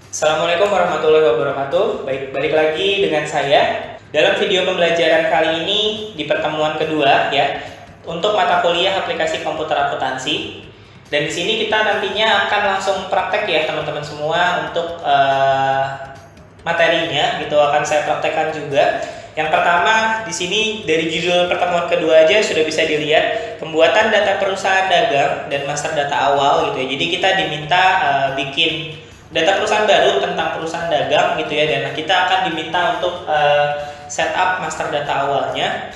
Assalamualaikum warahmatullahi wabarakatuh. Baik, balik lagi dengan saya. Dalam video pembelajaran kali ini di pertemuan kedua ya, untuk mata kuliah aplikasi komputer akuntansi. Dan di sini kita nantinya akan langsung praktek ya teman-teman semua untuk materinya gitu akan saya praktekkan juga. Yang pertama di sini dari judul pertemuan kedua aja sudah bisa dilihat pembuatan data perusahaan dagang dan master data awal gitu ya. Jadi kita diminta bikin data perusahaan baru tentang perusahaan dagang gitu ya, dan kita akan diminta untuk setup master data awalnya.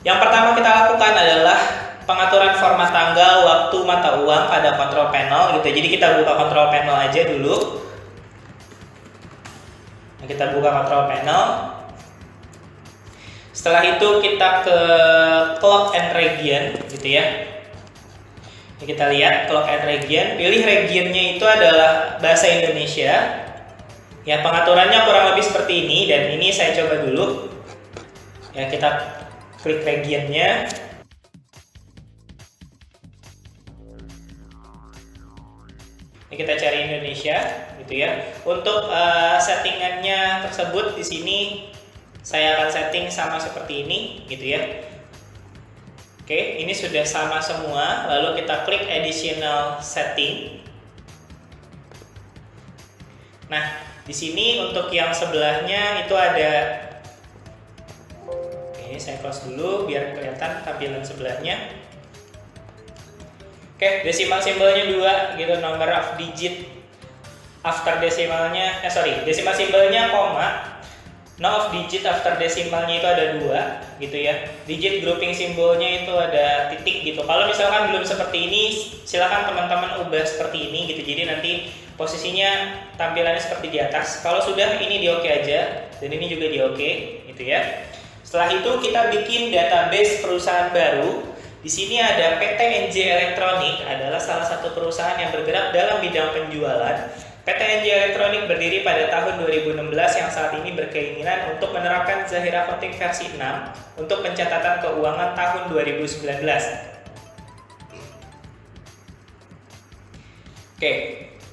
Yang pertama kita lakukan adalah pengaturan format tanggal, waktu, mata uang pada control panel gitu. Jadi kita buka control panel aja dulu. Nah, kita buka control panel. Setelah itu kita ke clock and region gitu ya. Kita lihat clock and region, pilih regionnya itu adalah bahasa Indonesia. Ya, pengaturannya kurang lebih seperti ini, dan ini saya coba dulu. Ya, kita klik regionnya. Ini kita cari Indonesia gitu ya. Untuk settingannya tersebut di sini saya akan setting sama seperti ini gitu ya. Oke, ini sudah sama semua. Lalu kita klik additional setting. Nah, di sini untuk yang sebelahnya itu ada. Oke, saya close dulu biar kelihatan tampilan sebelahnya. Oke, desimal simbolnya 2 gitu, number of digit after desimalnya, desimal simbolnya koma. No of digit after desimalnya itu ada 2 gitu ya. Digit grouping simbolnya itu ada titik gitu. Kalau misalkan belum seperti ini, silakan teman-teman ubah seperti ini gitu. Jadi nanti posisinya tampilannya seperti di atas. Kalau sudah, ini di oke aja, dan ini juga di oke gitu ya. Setelah itu kita bikin database perusahaan baru. Di sini ada PT NJ Elektronik, adalah salah satu perusahaan yang bergerak dalam bidang penjualan. PT NJ Elektronik berdiri pada tahun 2016 yang saat ini berkeinginan untuk menerapkan Zahir Accounting versi 6 untuk pencatatan keuangan tahun 2019. Oke,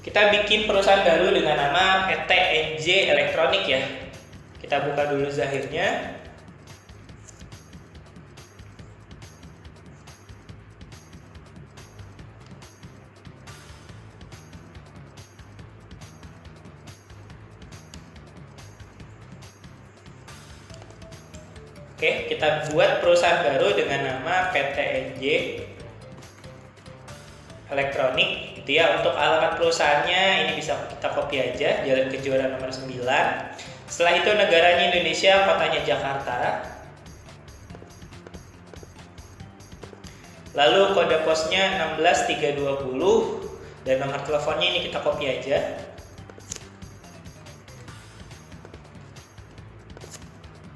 kita bikin perusahaan baru dengan nama PT NJ Elektronik ya. Kita buka dulu Zahirnya. Oke, kita buat perusahaan baru dengan nama PT NJ Elektronik gitu ya. Untuk alamat perusahaannya ini bisa kita copy aja, Jalan Kejuaraan nomor 9. Setelah itu negaranya Indonesia, kotanya Jakarta. Lalu kode posnya 16320 dan nomor teleponnya ini kita copy aja.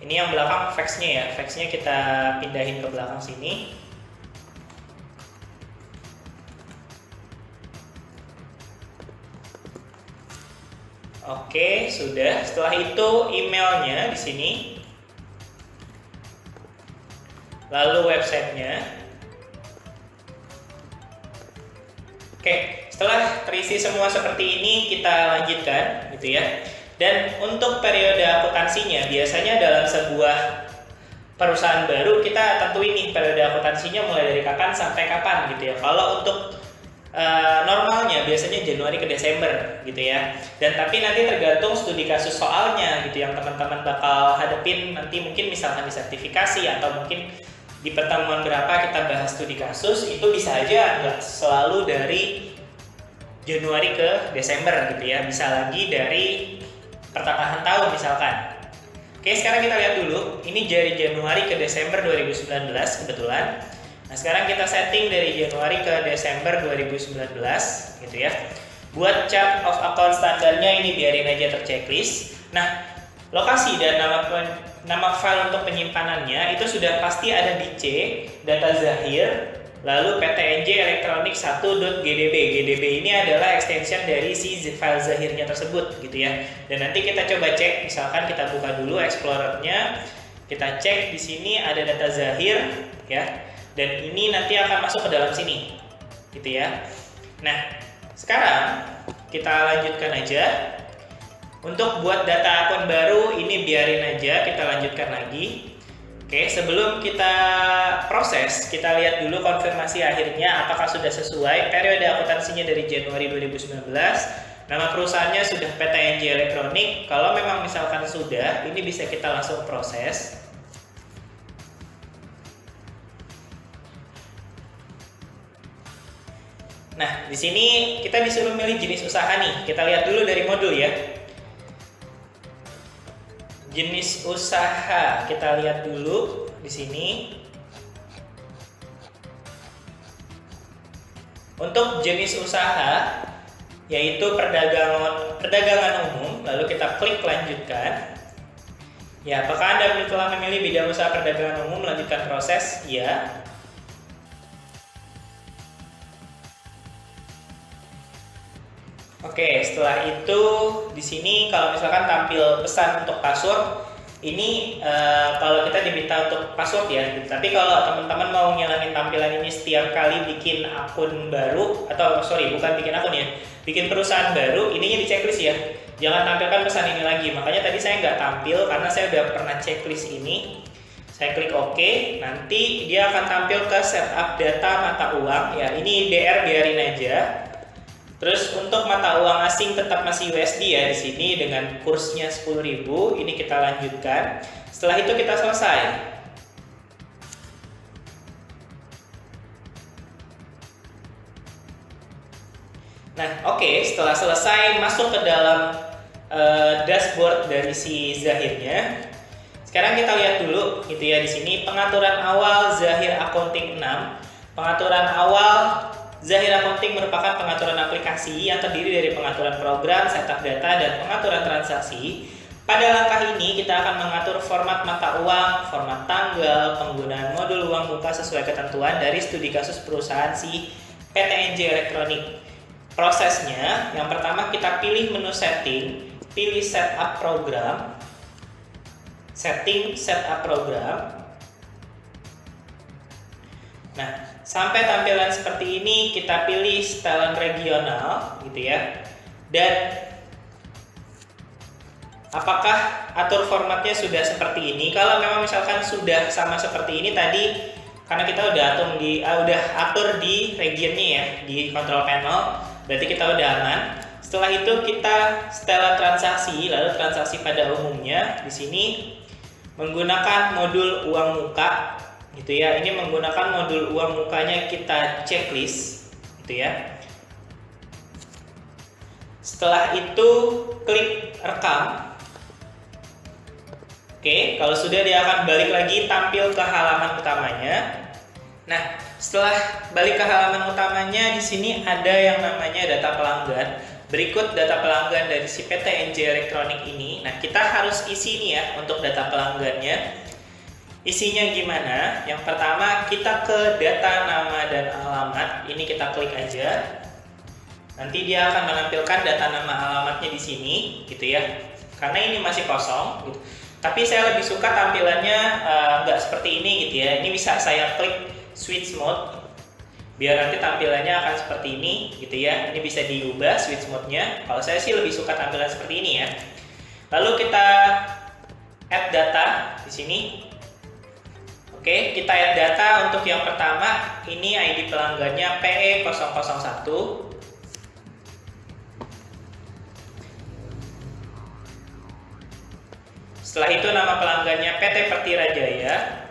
Ini yang belakang faxnya ya, faxnya kita pindahin ke belakang sini. Oke, sudah. Setelah itu emailnya di sini. Lalu websitenya. Oke, setelah terisi semua seperti ini, kita lanjutkan gitu ya. Dan untuk periode akuntansinya, biasanya dalam sebuah perusahaan baru kita tentuin nih periode akuntansinya mulai dari kapan sampai kapan gitu ya. Kalau untuk normalnya biasanya Januari ke Desember gitu ya. Dan tapi nanti tergantung studi kasus soalnya gitu yang teman-teman bakal hadepin nanti, mungkin misalkan di sertifikasi atau mungkin di pertemuan berapa kita bahas studi kasus, itu bisa aja nggak selalu dari Januari ke Desember gitu ya. Bisa lagi dari pertengahan tahun misalkan. Oke, sekarang kita lihat dulu. Ini dari Januari ke Desember 2019 kebetulan. Nah, sekarang kita setting dari Januari ke Desember 2019 gitu ya. Buat chart of account standarnya ini biarin aja terchecklist. Nah, lokasi dan nama file untuk penyimpanannya itu sudah pasti ada di C, data Zahir, lalu PT NJ Elektronik 1.gdb. GDB ini adalah extension dari si file Zahirnya tersebut gitu ya. Dan nanti kita coba cek, misalkan kita buka dulu Explorer-nya, kita cek di sini ada data Zahir ya. Dan ini nanti akan masuk ke dalam sini gitu ya. Nah, sekarang kita lanjutkan aja. Untuk buat data akun baru ini biarin aja, kita lanjutkan lagi. Oke, sebelum kita proses, kita lihat dulu konfirmasi akhirnya apakah sudah sesuai periode akuntansinya dari Januari 2019. Nama perusahaannya sudah PT NJ Elektronik. Kalau memang misalkan sudah, ini bisa kita langsung proses. Nah, di sini kita disuruh milih jenis usaha nih. Kita lihat dulu dari modul ya. Jenis usaha kita lihat dulu di sini. Untuk jenis usaha yaitu perdagangan umum, lalu kita klik lanjutkan. Ya, apakah Anda telah memilih bidang usaha perdagangan umum? Lanjutkan proses. Ya. Oke, setelah itu di sini kalau misalkan tampil pesan untuk password, ini kalau kita diminta untuk password ya. Tapi kalau teman-teman mau ngilangin tampilan ini setiap kali bikin akun baru, atau sorry bukan bikin akun ya, bikin perusahaan baru, ininya di checklist ya. Jangan tampilkan pesan ini lagi. Makanya tadi saya nggak tampil karena saya udah pernah checklist ini. Saya klik OK, nanti dia akan tampil ke setup data mata uang ya. Ini DR biarin aja. Terus untuk mata uang asing tetap masih USD ya di sini dengan kursnya 10.000. Ini kita lanjutkan. Setelah itu kita selesai. Nah, oke, setelah selesai masuk ke dalam dashboard dari si Zahirnya. Sekarang kita lihat dulu gitu ya di sini pengaturan awal Zahir Accounting 6. Pengaturan awal Zahir Accounting merupakan pengaturan aplikasi yang terdiri dari pengaturan program, setup data, dan pengaturan transaksi. Pada langkah ini kita akan mengatur format mata uang, format tanggal, penggunaan modul uang muka sesuai ketentuan dari studi kasus perusahaan si PT NJ Elektronik. Prosesnya, yang pertama kita pilih menu setting, pilih setup program, setting setup program. Nah, sampai tampilan seperti ini kita pilih setelan regional gitu ya. Dan apakah atur formatnya sudah seperti ini? Kalau memang misalkan sudah sama seperti ini tadi, karena kita udah atur di regionnya ya, di control panel, berarti kita udah aman. Setelah itu kita setelan transaksi, lalu transaksi pada umumnya di sini menggunakan modul uang muka gitu ya. Ini menggunakan modul uang mukanya kita checklist gitu ya. Setelah itu klik rekam. Oke, kalau sudah dia akan balik lagi tampil ke halaman utamanya. Nah, setelah balik ke halaman utamanya di sini ada yang namanya data pelanggan. Berikut data pelanggan dari si PT NJ Elektronik ini. Nah, kita harus isi nih ya untuk data pelanggannya. Isinya gimana? Yang pertama kita ke data nama dan alamat. Ini kita klik aja. Nanti dia akan menampilkan data nama alamatnya di sini, gitu ya. Karena ini masih kosong. Gitu. Tapi saya lebih suka tampilannya nggak seperti ini, gitu ya. Ini bisa saya klik switch mode, biar nanti tampilannya akan seperti ini, gitu ya. Ini bisa diubah switch mode-nya. Kalau saya sih lebih suka tampilan seperti ini ya. Lalu kita add data di sini. Oke, kita add data untuk yang pertama, ini ID pelanggannya PE001. Setelah itu nama pelanggannya PT Pertira Jaya.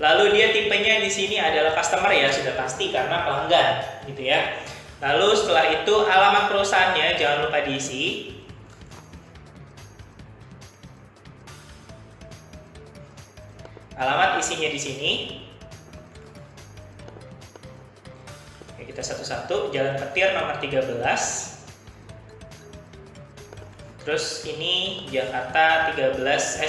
Lalu dia tipenya di sini adalah customer ya, sudah pasti karena pelanggan, gitu ya. Lalu setelah itu alamat perusahaannya jangan lupa diisi. Alamat isinya di sini. Oke, kita satu-satu. Jalan Petir nomor 13. Terus ini Jakarta 11344.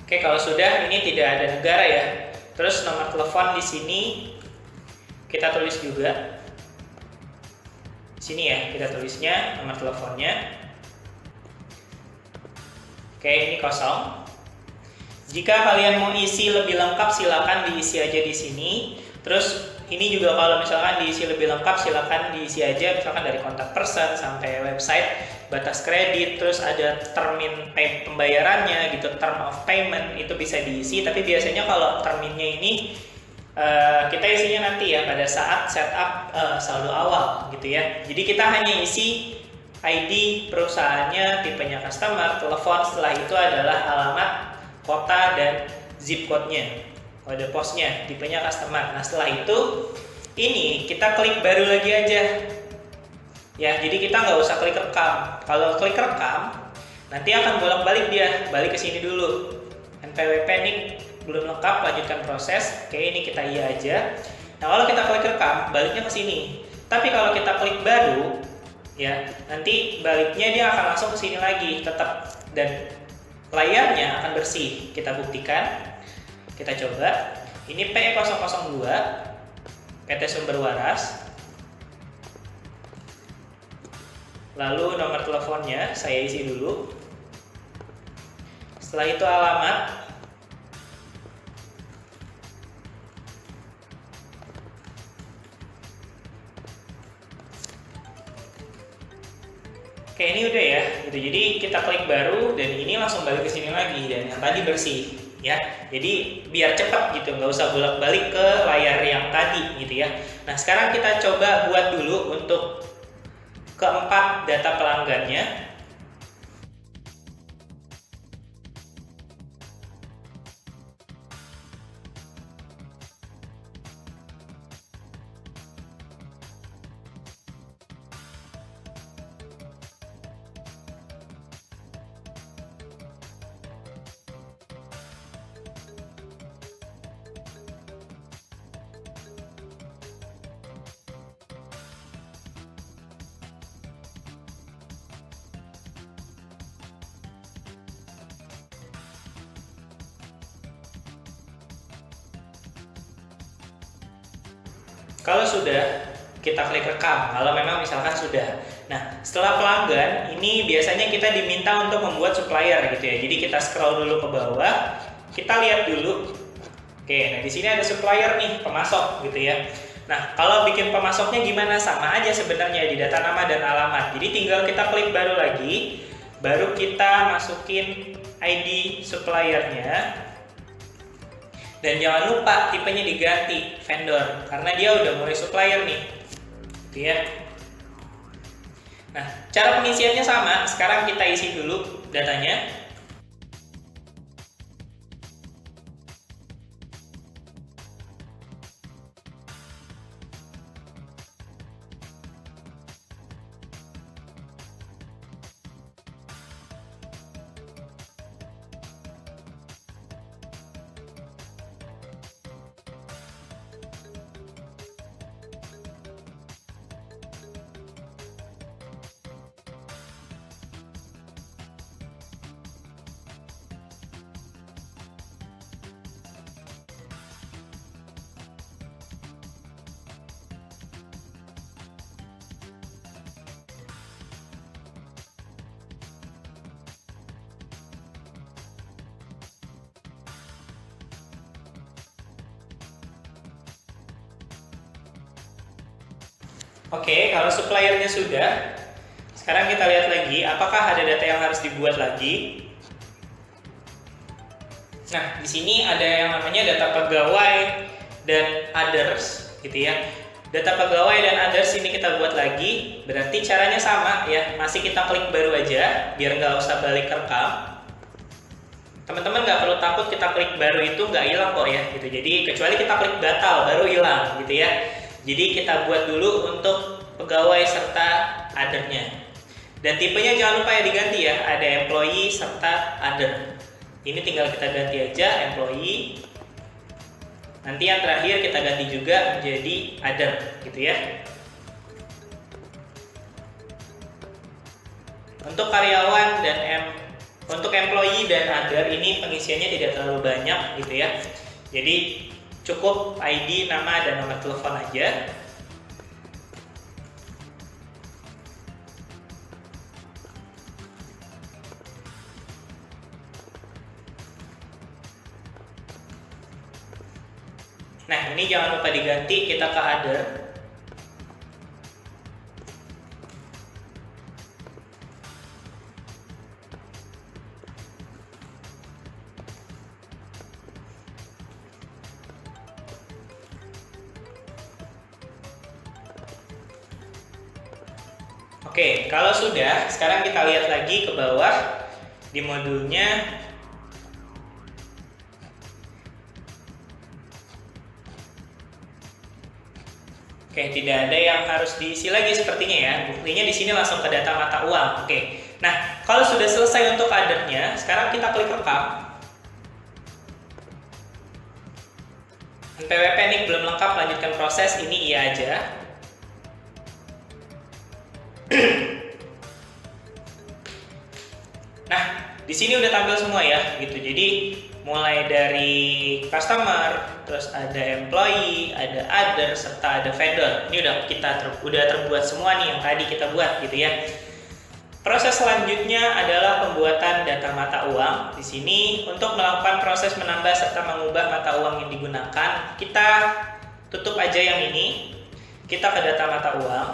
Oke, kalau sudah ini tidak ada negara ya. Terus nomor telepon di sini kita tulis juga. Di sini ya, kita tulisnya nomor teleponnya. Oke, ini kosong. Jika kalian mau isi lebih lengkap, silakan diisi aja di sini. Terus ini juga kalau misalkan diisi lebih lengkap, silakan diisi aja misalkan dari kontak person sampai website, batas kredit, terus ada termin pembayarannya gitu, term of payment itu bisa diisi. Tapi biasanya kalau terminnya ini kita isinya nanti ya pada saat setup saldo awal gitu ya. Jadi kita hanya isi ID perusahaannya, tipenya customer, telepon, setelah itu adalah alamat, kota, dan zip code-nya, kode posnya, tipenya customer. Nah setelah itu ini kita klik baru lagi aja ya, jadi kita nggak usah klik rekam. Kalau klik rekam nanti akan bolak-balik dia, balik ke sini dulu. NPWP ini belum lengkap, lanjutkan proses. Oke, ini kita iya aja. Nah kalau kita klik rekam, baliknya ke sini. Tapi kalau kita klik baru ya, nanti baliknya dia akan langsung ke sini lagi tetap, dan layarnya akan bersih. Kita buktikan, kita coba. Ini PE002 PT Sumber Waras. Lalu nomor teleponnya saya isi dulu. Setelah itu alamat. Oke, ini udah ya, gitu. Jadi kita klik baru dan ini langsung balik ke sini lagi, dan yang tadi bersih ya. Jadi biar cepat gitu, nggak usah bolak-balik ke layar yang tadi gitu ya. Nah sekarang kita coba buat dulu untuk keempat data pelanggannya. Kalau sudah, kita klik rekam. Kalau memang misalkan sudah. Nah, setelah pelanggan, ini biasanya kita diminta untuk membuat supplier gitu ya. Jadi kita scroll dulu ke bawah, kita lihat dulu. Oke, nah di sini ada supplier nih, pemasok gitu ya. Nah, kalau bikin pemasoknya gimana? Sama aja sebenarnya di data nama dan alamat. Jadi tinggal kita klik baru lagi, baru kita masukin ID suppliernya. Dan jangan lupa tipenya diganti vendor, karena dia udah mulai supplier nih gitu ya. Nah cara pengisiannya sama. Sekarang kita isi dulu datanya. Oke, kalau suppliernya sudah, sekarang kita lihat lagi apakah ada data yang harus dibuat lagi. Nah, di sini ada yang namanya data pegawai dan others gitu ya. Data pegawai dan others ini kita buat lagi, berarti caranya sama ya, masih kita klik baru aja biar nggak usah balik rekam. Teman-teman nggak perlu takut kita klik baru itu nggak hilang kok ya gitu. Jadi kecuali kita klik batal baru hilang gitu ya. Jadi kita buat dulu untuk pegawai serta other-nya. Dan tipenya jangan lupa ya diganti ya, ada employee serta other. Ini tinggal kita ganti aja employee. Nanti yang terakhir kita ganti juga menjadi other gitu ya. Untuk karyawan dan untuk employee dan other ini pengisiannya tidak terlalu banyak gitu ya. Jadi cukup ID, nama, dan nomor telepon aja. Nah, ini jangan lupa diganti, kita ke other. Oke, kalau sudah, sekarang kita lihat lagi ke bawah di modulnya. Oke, tidak ada yang harus diisi lagi sepertinya ya. Buktinya di sini langsung ke data mata uang. Oke, nah kalau sudah selesai untuk other-nya, sekarang kita klik rekam. NPWP nih belum lengkap, lanjutkan proses, ini iya aja. Nah, di sini udah tampil semua ya, gitu. Jadi mulai dari customer, terus ada employee, ada other, serta ada vendor. Ini udah terbuat semua nih yang tadi kita buat, gitu ya. Proses selanjutnya adalah pembuatan data mata uang. Di sini untuk melakukan proses menambah serta mengubah mata uang yang digunakan, kita tutup aja yang ini. Kita ke data mata uang.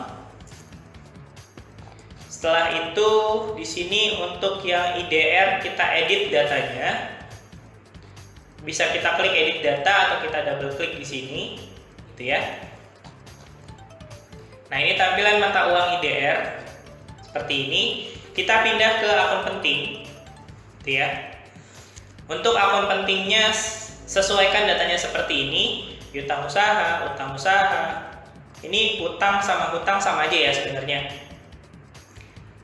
Setelah itu di sini untuk yang IDR kita edit datanya. Bisa kita klik edit data atau kita double klik di sini, gitu ya. Nah, ini tampilan mata uang IDR seperti ini. Kita pindah ke akun penting, gitu ya. Untuk akun pentingnya sesuaikan datanya seperti ini. Utang usaha, utang usaha. Ini utang sama hutang sama aja ya sebenarnya.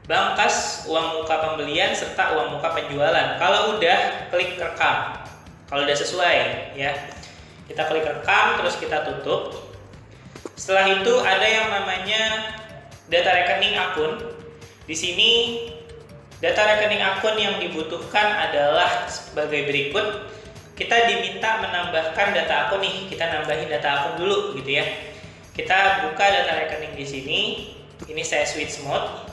Bank kas, uang muka pembelian, serta uang muka penjualan. Kalau udah, klik rekam. Kalau udah sesuai ya, kita klik rekam, terus kita tutup. Setelah itu ada yang namanya data rekening akun. Di sini data rekening akun yang dibutuhkan adalah sebagai berikut. Kita diminta menambahkan data akun nih, kita nambahin data akun dulu gitu ya. Kita buka data rekening di sini. Ini saya switch mode.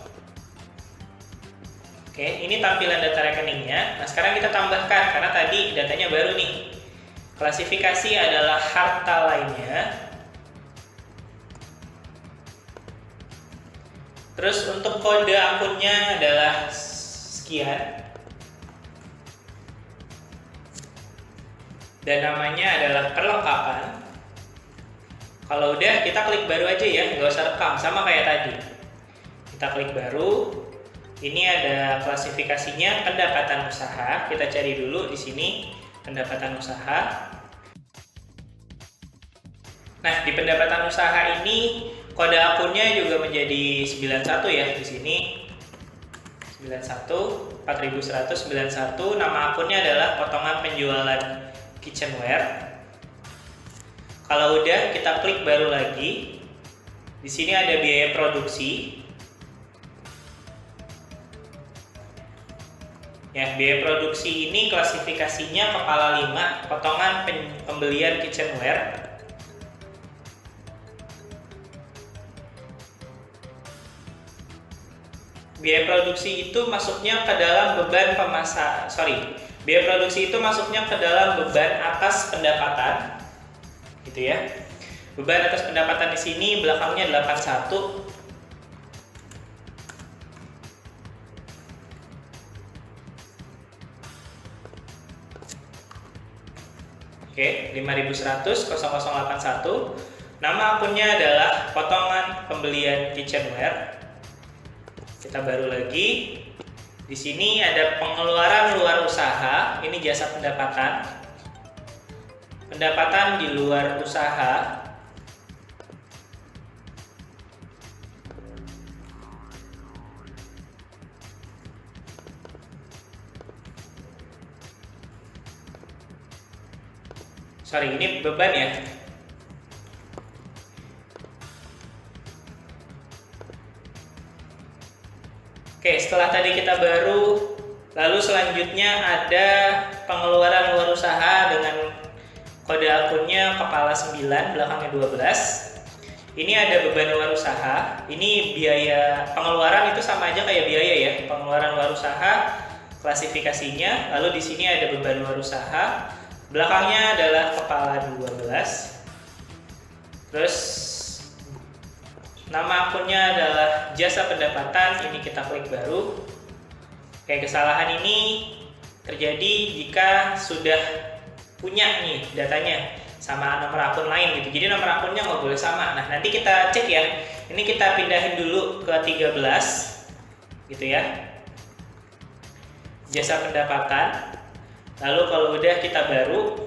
Oke, ini tampilan data rekeningnya. Nah, sekarang kita tambahkan karena tadi datanya baru nih. Klasifikasi adalah harta lainnya. Terus untuk kode akunnya adalah sekian. Dan namanya adalah perlengkapan. Kalau udah, kita klik baru aja ya, nggak usah rekam, sama kayak tadi. Kita klik baru. Ini ada klasifikasinya pendapatan usaha. Kita cari dulu di sini pendapatan usaha. Nah, di pendapatan usaha ini kode akunnya juga menjadi 91 ya di sini. 91 4191. Nama akunnya adalah potongan penjualan kitchenware. Kalau udah, kita klik baru lagi. Di sini ada biaya produksi. Ya, biaya produksi ini klasifikasinya kepala 5, potongan pembelian kitchenware. Biaya produksi itu masuknya ke dalam beban biaya produksi itu masuknya ke dalam beban atas pendapatan, gitu ya. Beban atas pendapatan di sini belakangnya 81. Oke, 5100 0081. Nama akunnya adalah potongan pembelian kitchenware. Kita baru lagi. Di sini ada pengeluaran luar usaha. Ini jasa pendapatan. Pendapatan di luar usaha. Ini beban ya. Oke, setelah tadi kita baru, lalu selanjutnya ada pengeluaran luar usaha dengan kode akunnya kepala 9, belakangnya 12. Ini ada beban luar usaha. Ini biaya pengeluaran itu sama aja kayak biaya ya. Pengeluaran luar usaha, klasifikasinya. Lalu di sini ada beban luar usaha. Belakangnya adalah kepala 12. Terus nama akunnya adalah jasa pendapatan, ini kita klik baru. Oke, kesalahan ini terjadi jika sudah punya nih datanya sama nomor akun lain gitu. Jadi nomor akunnya nggak boleh sama. Nah, nanti kita cek ya. Ini kita pindahin dulu ke 13 gitu ya. Jasa pendapatan. Lalu kalau udah kita baru.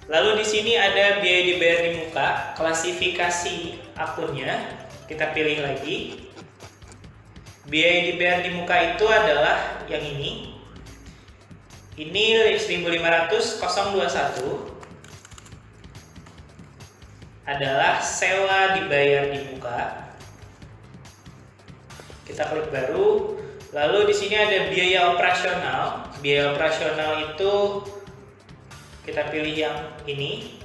Lalu di sini ada biaya dibayar di muka, klasifikasi akunnya, kita pilih lagi. Biaya dibayar di muka itu adalah yang ini. Ini 1.500.021 adalah sewa dibayar di muka. Kita klik baru. Lalu di sini ada biaya operasional. Biaya operasional itu kita pilih yang ini,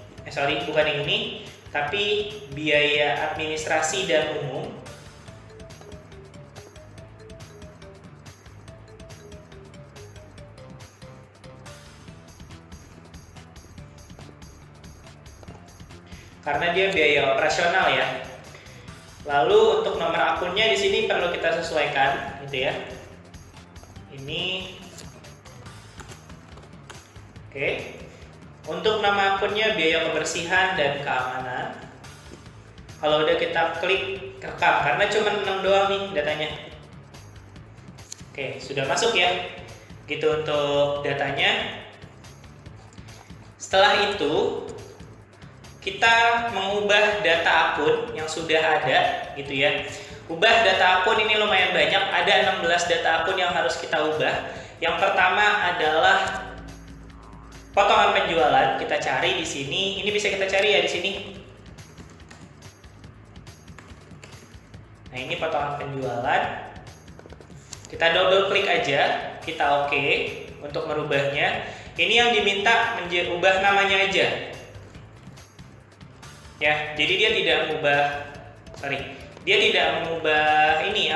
bukan yang ini, tapi biaya administrasi dan umum. Karena dia biaya operasional ya. Lalu untuk nomor akunnya di sini perlu kita sesuaikan, gitu ya. Ini, oke. Untuk nama akunnya biaya kebersihan dan keamanan. Kalau udah kita klik rekam, karena cuma 6 doang nih datanya. Oke, sudah masuk ya. Gitu untuk datanya. Setelah itu kita mengubah data akun yang sudah ada gitu ya. Ubah data akun ini lumayan banyak, ada 16 data akun yang harus kita ubah. Yang pertama adalah potongan penjualan, kita cari di sini. Ini bisa kita cari ya di sini. Nah, ini potongan penjualan. Kita double klik aja, kita oke untuk merubahnya. Ini yang diminta ubah namanya aja. Ya, jadi dia tidak mengubah ini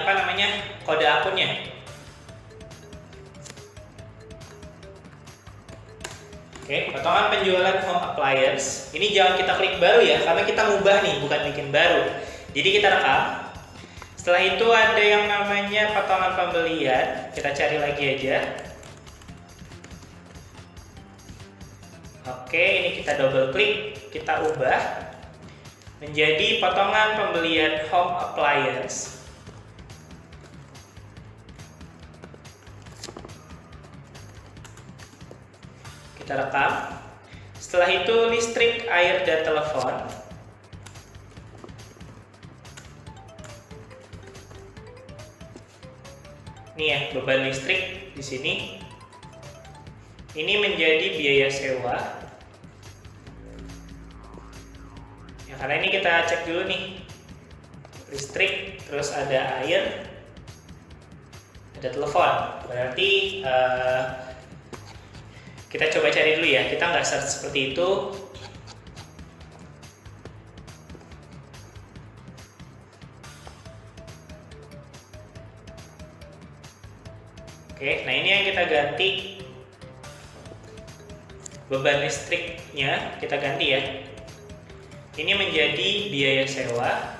kode akunnya. Oke, potongan penjualan home appliance. Ini jangan kita klik baru ya, karena kita ngubah nih, bukan bikin baru. Jadi kita rekam. Setelah itu ada yang namanya potongan pembelian. Kita cari lagi aja. Oke, ini kita double klik, kita ubah menjadi potongan pembelian home appliance. Kita rekam. Setelah itu listrik, air, dan telepon. Nih ya, beban listrik di sini. Ini menjadi biaya sewa. Ya, karena ini kita cek dulu nih. Listrik, terus ada air, ada telepon. Berarti kita coba cari dulu ya, kita nggak search seperti itu. Oke, nah ini yang kita ganti. Beban listriknya kita ganti ya. Ini menjadi biaya sewa.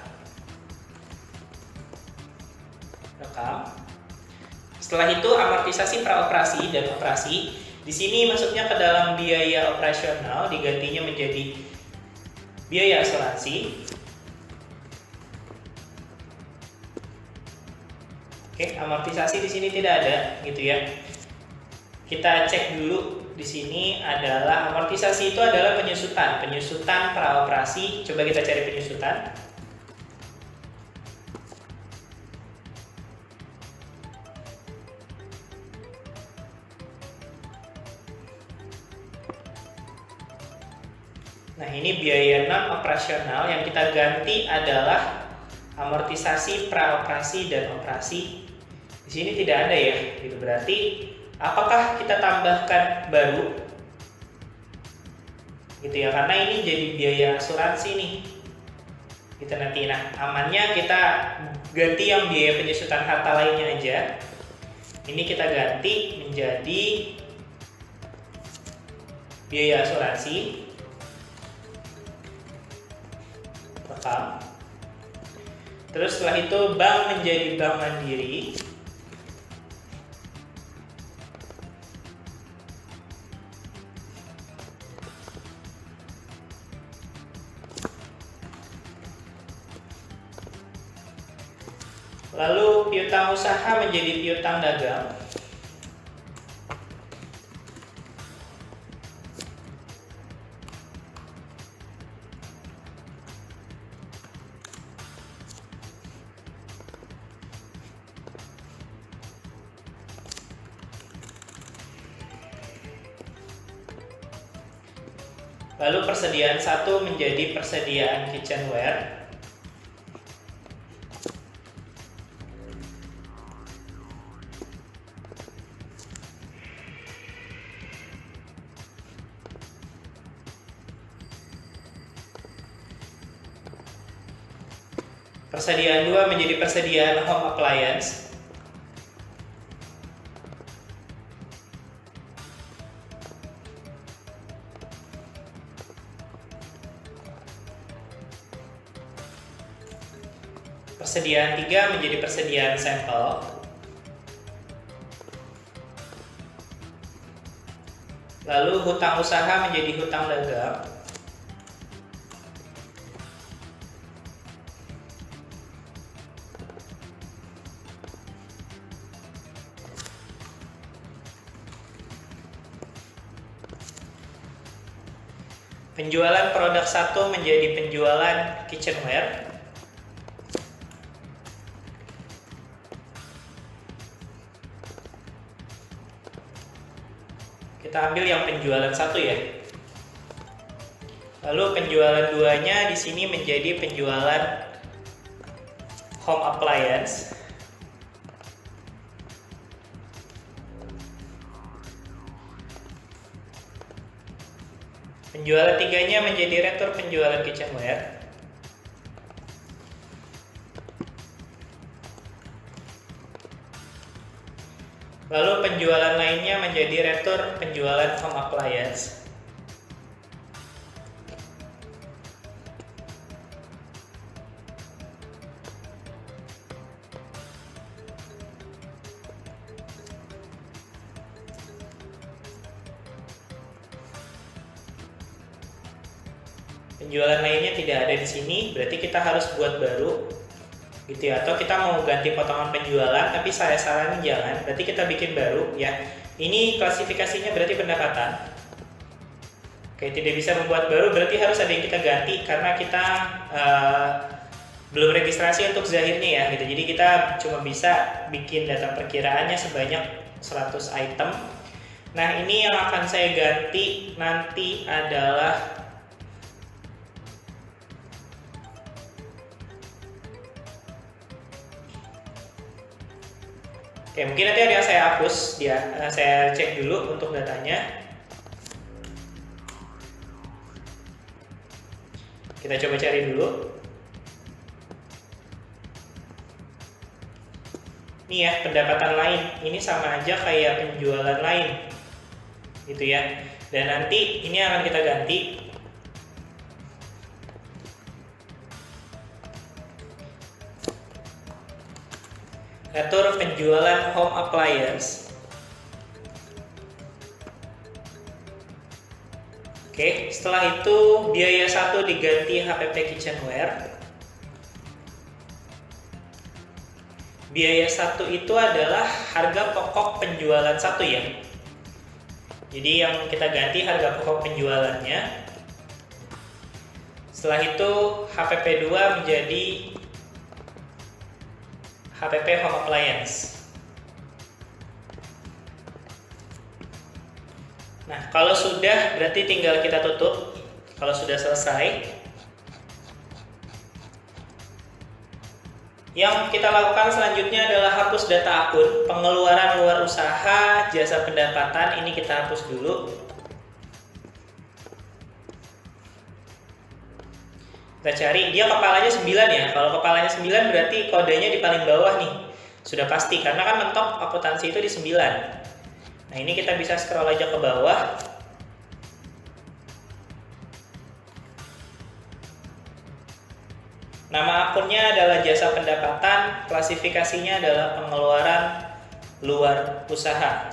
Rekam. Setelah itu amortisasi praoperasi dan operasi. Di sini masuknya ke dalam biaya operasional, digantinya menjadi biaya asuransi. Oke, amortisasi di sini tidak ada, gitu ya. Kita cek dulu di sini adalah amortisasi itu adalah penyusutan praoperasi. Coba kita cari penyusutan. Nah, ini biaya non operasional yang kita ganti adalah amortisasi praoperasi dan operasi. Di sini tidak ada ya, gitu. Berarti apakah kita tambahkan baru? Gitu ya, karena ini jadi biaya asuransi nih. Kita nanti, nah amannya kita ganti yang biaya penyusutan harta lainnya aja. Ini kita ganti menjadi biaya asuransi. Bank. Terus setelah itu bank menjadi Bank Mandiri. Lalu piutang usaha menjadi piutang dagang. Lalu persediaan 1 menjadi persediaan kitchenware. Persediaan 2 menjadi persediaan home appliance. Persediaan 3 menjadi persediaan sampel. Lalu hutang usaha menjadi hutang dagang. Penjualan produk 1 menjadi penjualan kitchenware. Kita ambil yang penjualan 1 ya. Lalu penjualan 2-nya di sini menjadi penjualan home appliance. Penjualan 3-nya menjadi retur penjualan kitchenware. Lalu penjualan lainnya menjadi retur penjualan home appliance. Penjualan lainnya tidak ada di sini, berarti kita harus buat baru. Gitu ya, atau kita mau ganti potongan penjualan, tapi saya saranin jangan, berarti kita bikin baru ya. Ini klasifikasinya berarti pendapatan. Oke, tidak bisa membuat baru, berarti harus ada yang kita ganti karena kita belum registrasi untuk zahirnya ya gitu. Jadi kita cuma bisa bikin data perkiraannya sebanyak 100 item. Nah, ini yang akan saya ganti nanti adalah oke, mungkin nanti ada yang saya hapus dia, saya cek dulu untuk datanya. Kita coba cari dulu. Ini ya, pendapatan lain. Ini sama aja kayak penjualan lain. Gitu ya. Dan nanti ini akan kita ganti. Retur penjualan home appliance. Oke, setelah itu biaya 1 diganti HPP kitchenware. Biaya 1 itu adalah harga pokok penjualan 1 ya. Jadi yang kita ganti harga pokok penjualannya. Setelah itu HPP 2 menjadi HPP home appliance. Nah, kalau sudah berarti tinggal kita tutup. Kalau sudah selesai, yang kita lakukan selanjutnya adalah hapus data akun. Pengeluaran luar usaha, jasa pendapatan, ini kita hapus dulu. Kita cari, dia kepalanya 9 ya. Kalau kepalanya 9 berarti kodenya di paling bawah nih. Sudah pasti, karena kan mentok akuntansi itu di 9. Nah, ini kita bisa scroll aja ke bawah. Nama akunnya adalah jasa pendapatan, klasifikasinya adalah pengeluaran luar usaha.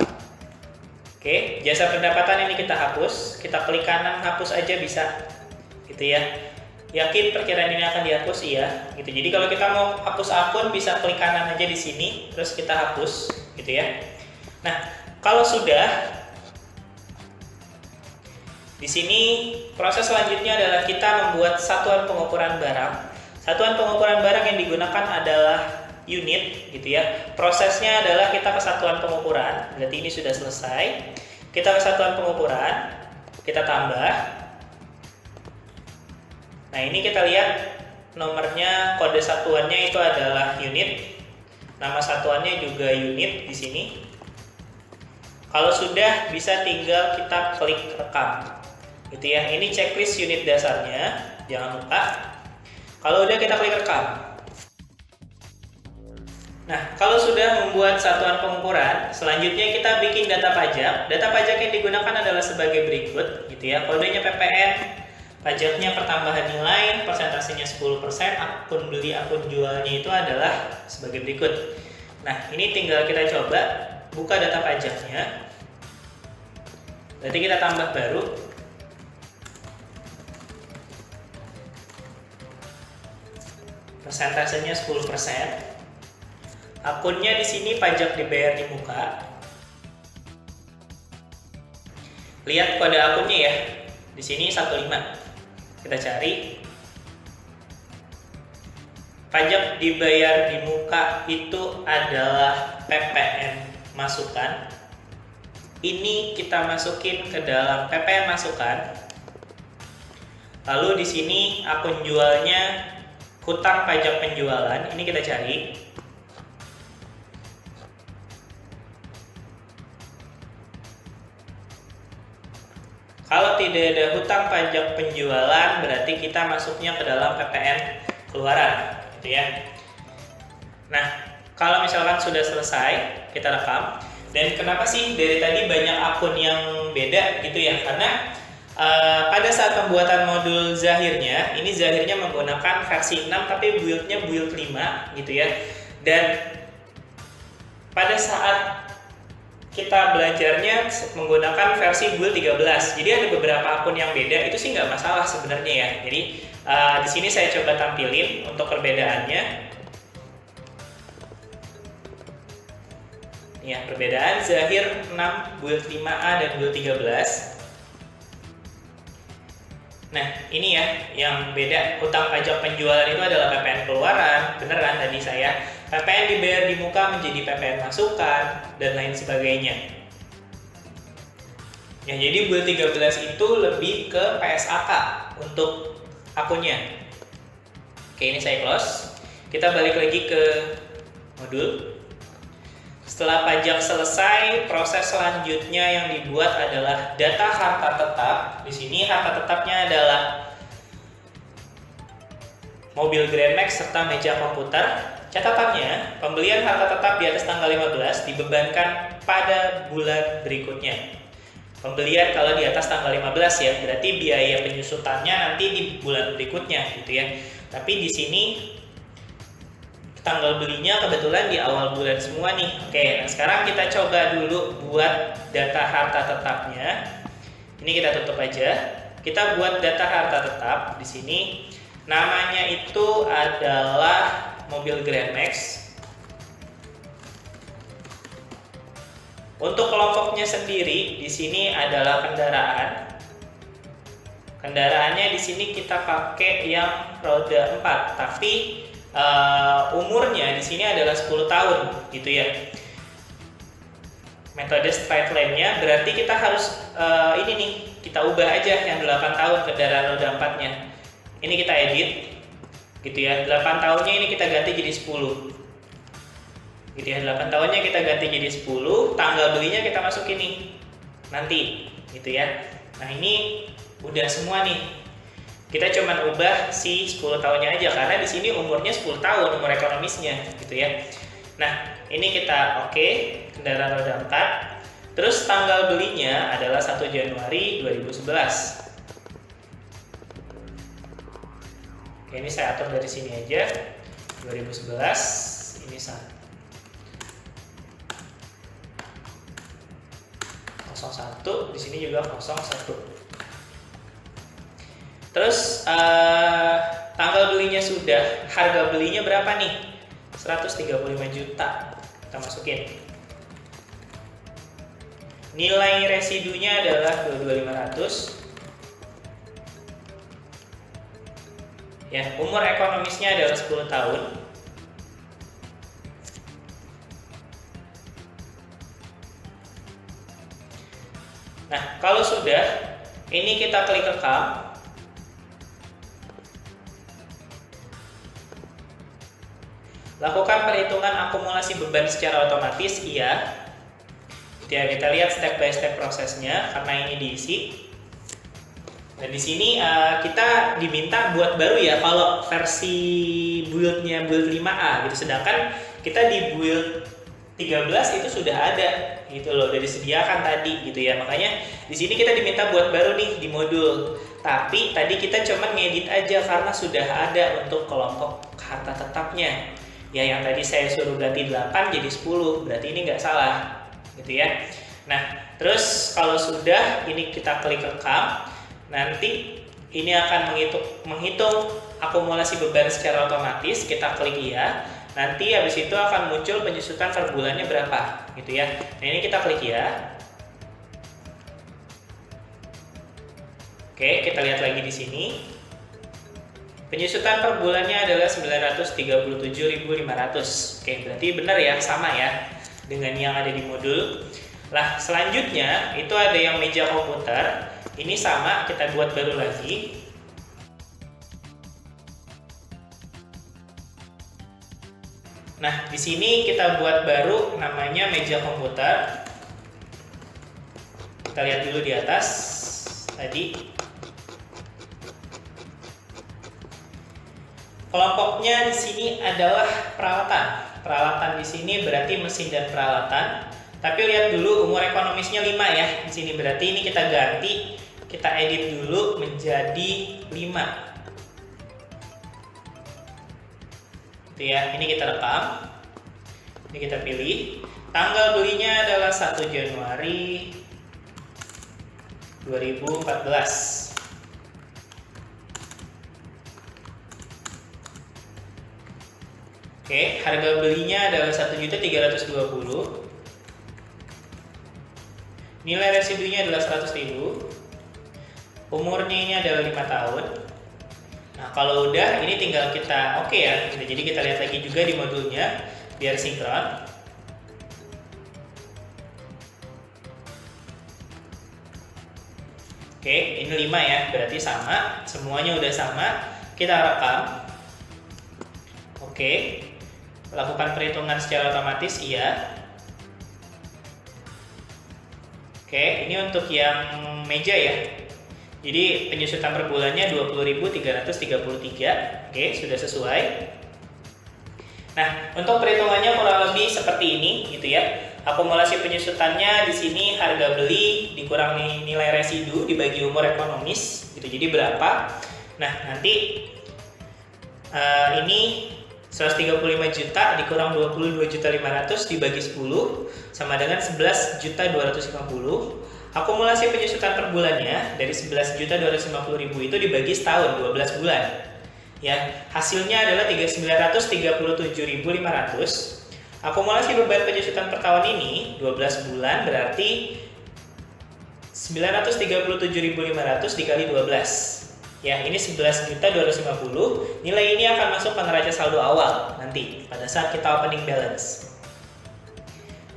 Oke, jasa pendapatan ini kita hapus, kita klik kanan hapus aja bisa, gitu ya. Yakin perkiraan ini akan dihapus? Iya, gitu. Jadi kalau kita mau hapus akun bisa klik kanan aja di sini, terus kita hapus, gitu ya. Nah, kalau sudah, di sini proses selanjutnya adalah kita membuat satuan pengukuran barang. Satuan pengukuran barang yang digunakan adalah unit, gitu ya. Prosesnya adalah kita ke satuan pengukuran. Berarti ini sudah selesai. Kita ke satuan pengukuran, kita tambah. Nah, ini kita lihat nomornya, kode satuannya itu adalah unit. Nama satuannya juga unit di sini. Kalau sudah bisa tinggal kita klik rekam. Gitu ya. Ini checklist unit dasarnya, jangan lupa. Kalau udah kita klik rekam. Nah, kalau sudah membuat satuan pengukuran, selanjutnya kita bikin data pajak. Data pajak yang digunakan adalah sebagai berikut, gitu ya. Kodenya PPN, pajaknya pertambahan nilai, persentasenya 10%, akun beli, akun jualnya itu adalah sebagai berikut. Nah, ini tinggal kita coba buka data pajaknya. Berarti kita tambah baru. Persentasenya 10%. Akunnya di sini pajak dibayar di muka. Lihat kode akunnya ya. Di sini 15. Kita cari. Pajak dibayar di muka itu adalah PPN masukan. Ini kita masukin ke dalam PPN masukan. Lalu di sini akun jualnya hutang pajak penjualan, ini kita cari. Kalau tidak ada hutang pajak penjualan, berarti kita masuknya ke dalam PPN keluaran, gitu ya. Nah, kalau misalkan sudah selesai, kita rekam. Dan kenapa sih dari tadi banyak akun yang beda, gitu ya? Karena pada saat pembuatan modul zahirnya, ini zahirnya menggunakan versi 6 tapi build-nya build 5 gitu ya. Dan pada saat kita belajarnya menggunakan versi build 13. Jadi ada beberapa akun yang beda, itu sih nggak masalah sebenarnya ya. Jadi di sini saya coba tampilin untuk perbedaannya. Ya, perbedaan zahir 6, build 5A dan build 13. Nah, ini ya yang beda. Hutang pajak penjualan itu adalah PPN keluaran, beneran tadi saya. PPN dibayar di muka menjadi PPN masukan dan lain sebagainya. Ya, jadi build 13 itu lebih ke PSAK untuk akunnya. Oke, ini saya close. Kita balik lagi ke modul. Setelah pajak selesai, proses selanjutnya yang dibuat adalah data harta tetap. Di sini harta tetapnya adalah mobil Grand Max serta meja komputer. Catatannya, pembelian harta tetap di atas tanggal 15 dibebankan pada bulan berikutnya. Pembelian kalau di atas tanggal 15 ya, berarti biaya penyusutannya nanti di bulan berikutnya gitu ya. Tapi di sini tanggal belinya kebetulan di awal bulan semua nih. Oke, nah sekarang kita coba dulu buat data harta tetapnya. Ini kita tutup aja. Kita buat data harta tetap di sini. Namanya itu adalah mobil Grand Max. Untuk kelompoknya sendiri di sini adalah kendaraan. Kendaraannya di sini kita pakai yang roda 4, tapi umurnya di sini adalah 10 tahun gitu ya. Metode straight line-nya berarti kita harus ini nih, kita ubah aja yang 8 tahun kendaraan roda 4-nya. Ini kita edit gitu ya. 8 tahunnya ini kita ganti jadi 10. Gitu ya, 8 tahunnya kita ganti jadi 10, tanggal belinya kita masukin nih nanti gitu ya. Nah, ini udah semua nih. Kita cuman ubah si 10 tahunnya aja karena di sini umurnya 10 tahun umur ekonomisnya gitu ya. Nah, ini kita oke, kendaraan roda 4. Terus tanggal belinya adalah 1 Januari 2011. Oke, ini saya atur dari sini aja. 2011 ini 01, di sini juga 01. Terus tanggal belinya sudah, harga belinya berapa nih? 135 juta. Kita masukin. Nilai residunya adalah 22.500. Ya, umur ekonomisnya adalah 10 tahun. Nah, kalau sudah, ini kita klik rekam. Lakukan perhitungan akumulasi beban secara otomatis, iya. Ya, kita lihat step by step prosesnya karena ini diisi. Dan di sini kita diminta buat baru ya kalau versi build-nya build 5A gitu. Sedangkan kita di build 13 itu sudah ada gitu loh, udah disediakan tadi gitu ya. Makanya di sini kita diminta buat baru nih di modul. Tapi tadi kita cuma ngedit aja karena sudah ada untuk kelompok harta tetapnya. Ya, yang tadi saya suruh ganti 8 jadi 10, berarti ini nggak salah gitu ya. Nah, terus kalau sudah ini kita klik rekam. Nanti ini akan menghitung akumulasi beban secara otomatis, kita klik iya. Nanti habis itu akan muncul penyusutan per bulannya berapa gitu ya. Nah, ini kita klik iya. Oke, kita lihat lagi di sini. Penyusutan per bulannya adalah 937.500. Oke, berarti benar ya, sama ya dengan yang ada di modul. Nah, selanjutnya itu ada yang meja komputer. Ini sama, kita buat baru lagi. Nah, di sini kita buat baru namanya meja komputer. Kita lihat dulu di atas tadi. Kelompoknya di sini adalah peralatan. Peralatan di sini berarti mesin dan peralatan. Tapi lihat dulu umur ekonomisnya 5 ya. Di sini berarti ini kita ganti. Kita edit dulu menjadi 5. Itu ya, ini kita rekam. Ini kita pilih. Tanggal belinya adalah 1 Januari 2014. Oke, harga belinya adalah 1.320.000. Nilai residunya adalah 100.000. Umurnya ini adalah 5 tahun. Nah, kalau udah ini tinggal kita oke ya. Jadi kita lihat lagi juga di modulnya biar sinkron. Oke, ini 5 ya, berarti sama. Semuanya udah sama. Kita rekam. Oke. Lakukan perhitungan secara otomatis, iya. Oke, ini untuk yang meja ya. Jadi penyusutan per bulannya 20.333. Oke, sudah sesuai. Nah, untuk perhitungannya kurang lebih seperti ini gitu ya. Akumulasi penyusutannya di sini harga beli dikurangi nilai residu dibagi umur ekonomis gitu. Jadi berapa? Nah, nanti ini 135 juta dikurang 22.500 dibagi 10 sama dengan 11.250. Akumulasi penyusutan per bulannya dari 11.250.000 itu dibagi setahun 12 bulan. Ya, hasilnya adalah 937.500. Akumulasi beban penyusutan per tahun ini 12 bulan berarti 937.500 dikali 12. Ya, ini 11.250. Nilai ini akan masuk ke neraca saldo awal nanti pada saat kita opening balance.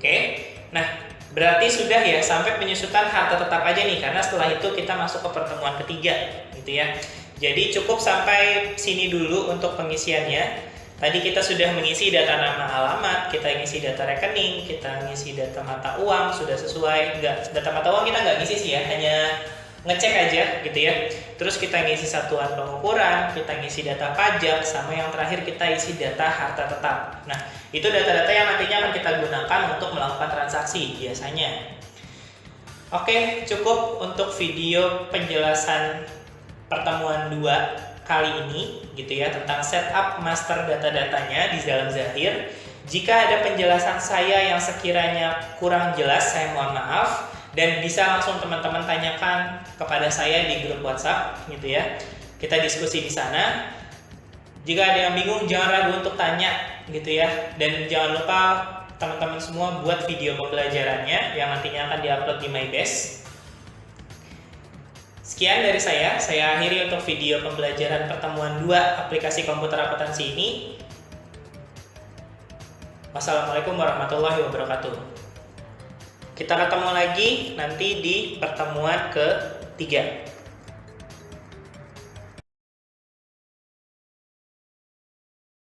Oke. Nah, berarti sudah ya sampai penyusutan harta tetap aja nih, karena setelah itu kita masuk ke pertemuan ketiga gitu ya. Jadi cukup sampai sini dulu untuk pengisiannya. Tadi kita sudah mengisi data nama alamat, kita ngisi data rekening, kita ngisi data mata uang, sudah sesuai. Enggak, data mata uang kita nggak ngisi sih ya, hanya ngecek aja gitu ya. Terus kita ngisi satuan pengukuran, kita ngisi data pajak, sama yang terakhir kita isi data harta tetap. Nah, itu data-data yang nantinya akan kita gunakan untuk melakukan transaksi biasanya. Oke, cukup untuk video penjelasan pertemuan 2 kali ini gitu ya, tentang setup master data-datanya di dalam Zahir. Jika ada penjelasan saya yang sekiranya kurang jelas, saya mohon maaf, dan bisa langsung teman-teman tanyakan kepada saya di grup WhatsApp gitu ya. Kita diskusi di sana. Jika ada yang bingung, jangan ragu untuk tanya gitu ya. Dan jangan lupa teman-teman semua buat video pembelajarannya yang nantinya akan diupload di MyBase. Sekian dari saya akhiri untuk video pembelajaran pertemuan 2 aplikasi komputer akuntansi ini. Wassalamualaikum warahmatullahi wabarakatuh. Kita ketemu lagi nanti di pertemuan ketiga.